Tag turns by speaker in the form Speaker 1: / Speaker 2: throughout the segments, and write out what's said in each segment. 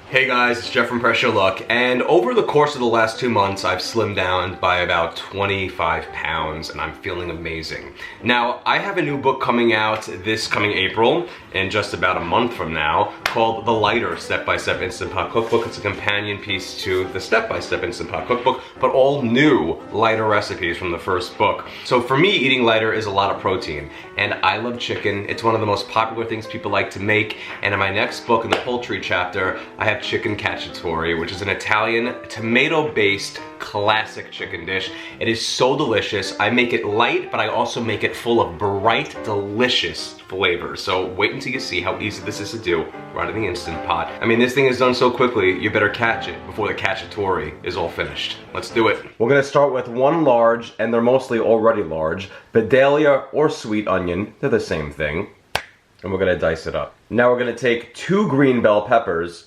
Speaker 1: Hey guys, it's Jeff from Press Your Luck, and over the course of the last 2 months, I've slimmed down by about 25 pounds, and I'm feeling amazing. Now, I have a new book coming out this coming April, in just about a month from now, called The Lighter Step-by-Step Instant Pot Cookbook. It's a companion piece to the Step-by-Step Instant Pot Cookbook, but all new lighter recipes from the first book. So for me, eating lighter is a lot of protein, and I love chicken. It's one of the most popular things people like to make, and in my next book, in the poultry chapter, I have Chicken Cacciatore, which is an Italian tomato-based classic chicken dish. It is so delicious. I make it light, but I also make it full of bright, delicious flavors. So wait until you see how easy this is to do right in the Instant Pot. I mean, this thing is done so quickly, you better catch it before the cacciatore is all finished. Let's do it. We're gonna start with one large, and they're mostly already large, Vidalia or sweet onion. They're the same thing. And we're gonna dice it up. Now we're gonna take 2 green bell peppers,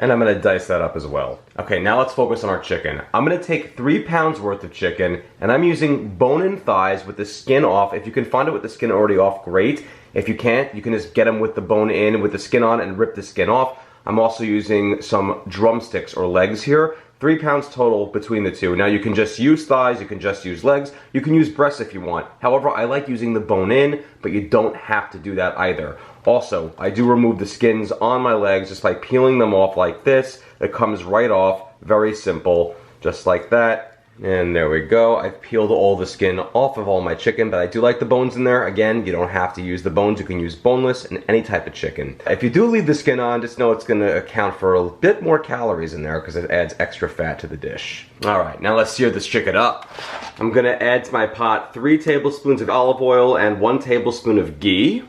Speaker 1: and I'm gonna dice that up as well. Okay, now let's focus on our chicken. I'm gonna take 3 pounds worth of chicken, and I'm using bone-in thighs with the skin off. If you can find it with the skin already off, great. If you can't, you can just get them with the bone in, with the skin on, and rip the skin off. I'm also using some drumsticks or legs here. 3 pounds total between the two. Now you can just use thighs, you can just use legs, you can use breasts if you want. However, I like using the bone in, but you don't have to do that either. Also, I do remove the skins on my legs just by peeling them off like this. It comes right off, very simple, just like that. And there we go. I've peeled all the skin off of all my chicken, but I do like the bones in there. Again, you don't have to use the bones. You can use boneless in any type of chicken. If you do leave the skin on, just know it's going to account for a bit more calories in there because it adds extra fat to the dish. All right, now let's sear this chicken up. I'm going to add to my pot 3 tablespoons of olive oil and 1 tablespoon of ghee.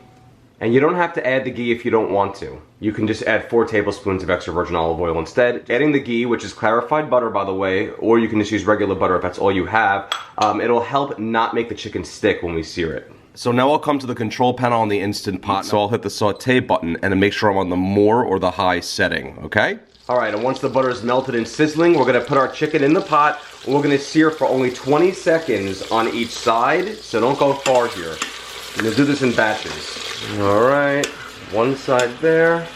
Speaker 1: And you don't have to add the ghee if you don't want to. You can just add 4 tablespoons of extra virgin olive oil instead. Adding the ghee, which is clarified butter by the way, or you can just use regular butter if that's all you have, it'll help not make the chicken stick when we sear it. So now I'll come to the control panel on the Instant Pot, so I'll hit the saute button and make sure I'm on the more or the high setting, okay? Alright, and once the butter is melted and sizzling, we're gonna put our chicken in the pot, and we're gonna sear for only 20 seconds on each side, so don't go far here. And you'll do this in batches. Alright, one side there.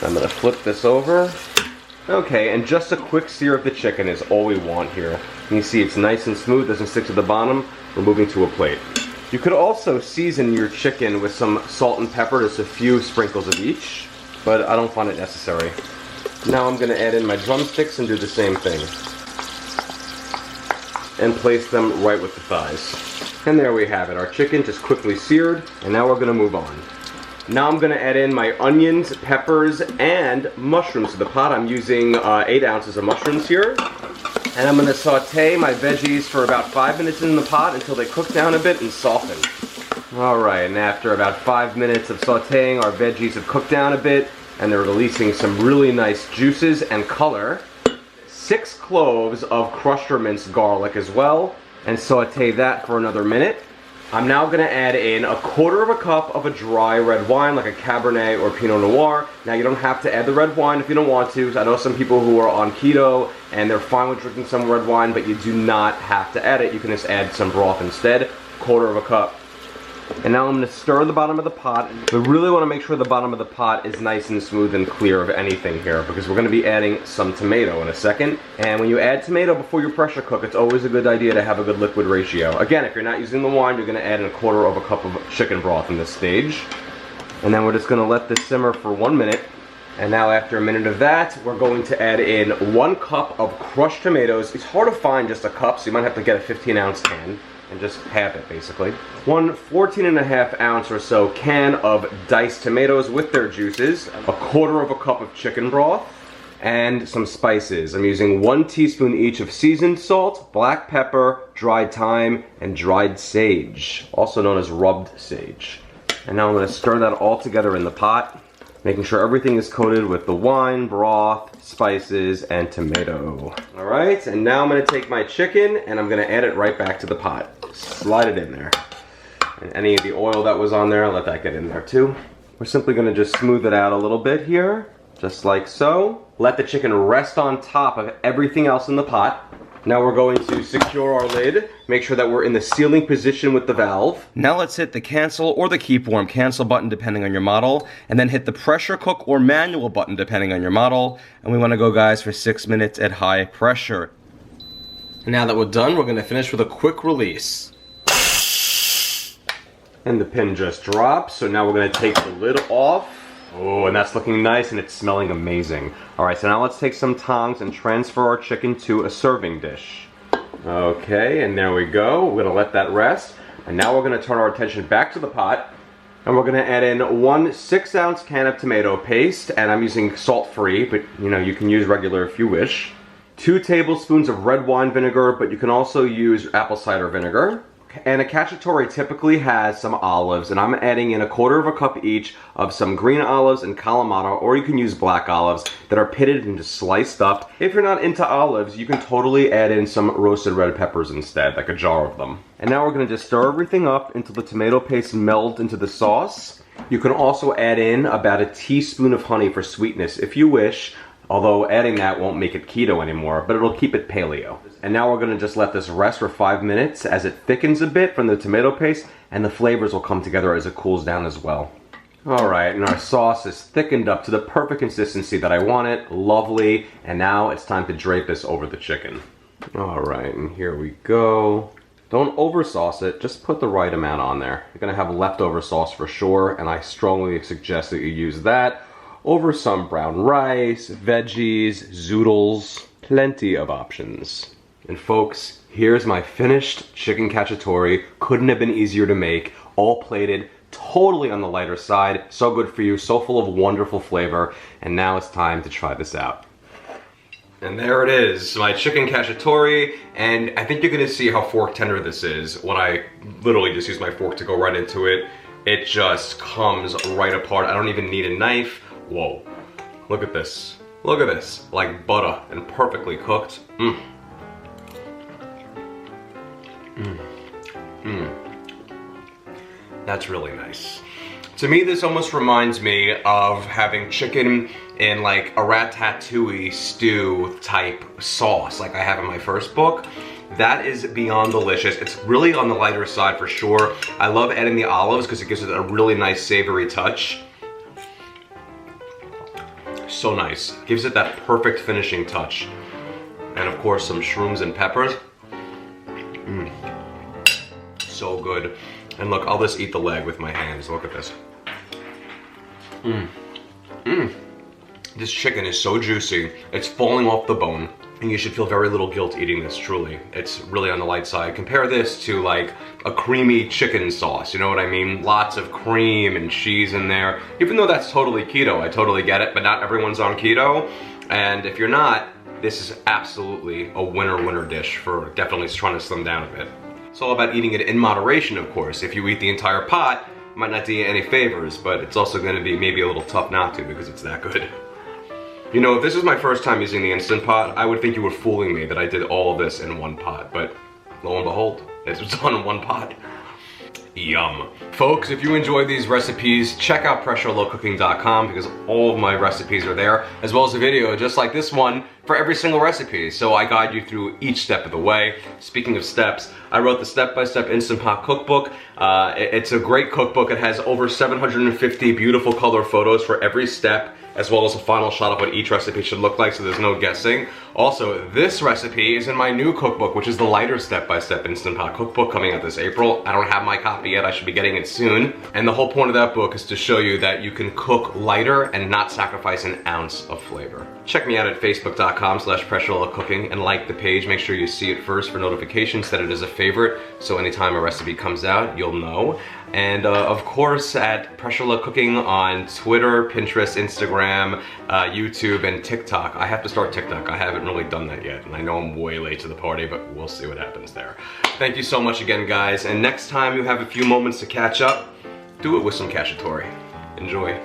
Speaker 1: I'm gonna flip this over. Okay, and just a quick sear of the chicken is all we want here. And you see it's nice and smooth, doesn't stick to the bottom. We're moving to a plate. You could also season your chicken with some salt and pepper, just a few sprinkles of each, but I don't find it necessary. Now I'm gonna add in my drumsticks and do the same thing. And place them right with the thighs. And there we have it, our chicken just quickly seared, and now we're gonna move on. Now I'm gonna add in my onions, peppers, and mushrooms to the pot. I'm using 8 ounces of mushrooms here. And I'm gonna saute my veggies for about 5 minutes in the pot until they cook down a bit and soften. Alright, and after about 5 minutes of sauteing, our veggies have cooked down a bit, and they're releasing some really nice juices and color. 6 cloves of crushed or minced garlic as well, and saute that for another minute. I'm now going to add in 1/4 cup of a dry red wine, like a Cabernet or Pinot Noir. Now you don't have to add the red wine if you don't want to. I know some people who are on keto and they're fine with drinking some red wine, but you do not have to add it. You can just add some broth instead, 1/4 cup. And now I'm going to stir the bottom of the pot. We really want to make sure the bottom of the pot is nice and smooth and clear of anything here, because we're going to be adding some tomato in a second. And when you add tomato before you pressure cook, it's always a good idea to have a good liquid ratio. Again, if you're not using the wine, you're going to add in 1/4 cup of chicken broth in this stage. And then we're just going to let this simmer for 1 minute. And now after a minute of that, we're going to add in 1 cup of crushed tomatoes. It's hard to find just a cup, so you might have to get a 15-ounce can. And just half it basically. 1 14.5 ounce or so can of diced tomatoes with their juices, 1/4 cup of chicken broth, and some spices. I'm using 1 teaspoon each of seasoned salt, black pepper, dried thyme, and dried sage, also known as rubbed sage. And now I'm going to stir that all together in the pot, making sure everything is coated with the wine, broth, spices, and tomato. Alright, and now I'm going to take my chicken and I'm going to add it right back to the pot. Slide it in there. And any of the oil that was on there, let that get in there too. We're simply going to just smooth it out a little bit here, just like so. Let the chicken rest on top of everything else in the pot. Now we're going to secure our lid, make sure that we're in the sealing position with the valve. Now let's hit the cancel or the keep warm cancel button depending on your model, and then hit the pressure cook or manual button depending on your model. And we want to go, guys, for 6 minutes at high pressure. And now that we're done, we're going to finish with a quick release. And the pin just drops, so now we're going to take the lid off. Oh, and that's looking nice and it's smelling amazing. Alright, so now let's take some tongs and transfer our chicken to a serving dish. Okay, and there we go. We're going to let that rest. And now we're going to turn our attention back to the pot. And we're going to add in 1 6-ounce can of tomato paste. And I'm using salt-free, but you can use regular if you wish. 2 tablespoons of red wine vinegar, but you can also use apple cider vinegar. And a cacciatore typically has some olives, and I'm adding in 1/4 cup each of some green olives and Kalamata, or you can use black olives that are pitted and just sliced up. If you're not into olives, you can totally add in some roasted red peppers instead, like a jar of them. And now we're going to just stir everything up until the tomato paste melds into the sauce. You can also add in about 1 teaspoon of honey for sweetness if you wish. Although adding that won't make it keto anymore, but it'll keep it paleo. And now we're going to just let this rest for 5 minutes as it thickens a bit from the tomato paste, and the flavors will come together as it cools down as well. Alright, and our sauce is thickened up to the perfect consistency that I want it. Lovely. And now it's time to drape this over the chicken. Alright, and here we go. Don't over sauce it, just put the right amount on there. You're going to have leftover sauce for sure, and I strongly suggest that you use that over some brown rice, veggies, zoodles, plenty of options. And folks, here's my finished chicken cacciatore. Couldn't have been easier to make, all plated, totally on the lighter side, so good for you, so full of wonderful flavor, and now it's time to try this out. And there it is, my chicken cacciatore, and I think you're gonna see how fork tender this is when I literally just use my fork to go right into it. It just comes right apart. I don't even need a knife. Whoa, look at this. Look at this, like butter and perfectly cooked. That's really nice. To me, this almost reminds me of having chicken in like a ratatouille stew type sauce like I have in my first book. That is beyond delicious. It's really on the lighter side for sure. I love adding the olives because it gives it a really nice savory touch. So nice. Gives it that perfect finishing touch. And of course some shrooms and peppers. So good. And look, I'll just eat the leg with my hands. Look at this. This chicken is so juicy. It's falling off the bone. And you should feel very little guilt eating this, truly. It's really on the light side. Compare this to like a creamy chicken sauce, you know what I mean? Lots of cream and cheese in there. Even though that's totally keto, I totally get it, but not everyone's on keto. And if you're not, this is absolutely a winner dish for definitely trying to slim down a bit. It's all about eating it in moderation, of course. If you eat the entire pot, it might not do you any favors, but it's also gonna be maybe a little tough not to because it's that good. You know, if this is my first time using the Instant Pot, I would think you were fooling me that I did all this in one pot, but lo and behold, it's done in one pot. Yum. Folks, if you enjoy these recipes, check out PressureLowCooking.com because all of my recipes are there, as well as a video just like this one for every single recipe. So I guide you through each step of the way. Speaking of steps, I wrote the step-by-step Instant Pot cookbook. It's a great cookbook. It has over 750 beautiful color photos for every step, as well as a final shot of what each recipe should look like, so there's no guessing. Also, this recipe is in my new cookbook, which is the lighter step-by-step Instant Pot cookbook coming out this April. I don't have my copy yet, I should be getting it soon. And the whole point of that book is to show you that you can cook lighter and not sacrifice an ounce of flavor. Check me out at facebook.com/PressureLowCooking and like the page. Make sure you see it first for notifications, set it as a favorite, so anytime a recipe comes out, you'll know. And of course at Pressure Low Cooking on Twitter, Pinterest, Instagram, YouTube, and TikTok. I have to start TikTok. I haven't really done that yet, and I know I'm way late to the party, but we'll see what happens there. Thank you so much again, guys, and next time you have a few moments to catch up, do it with some cacciatore. Enjoy.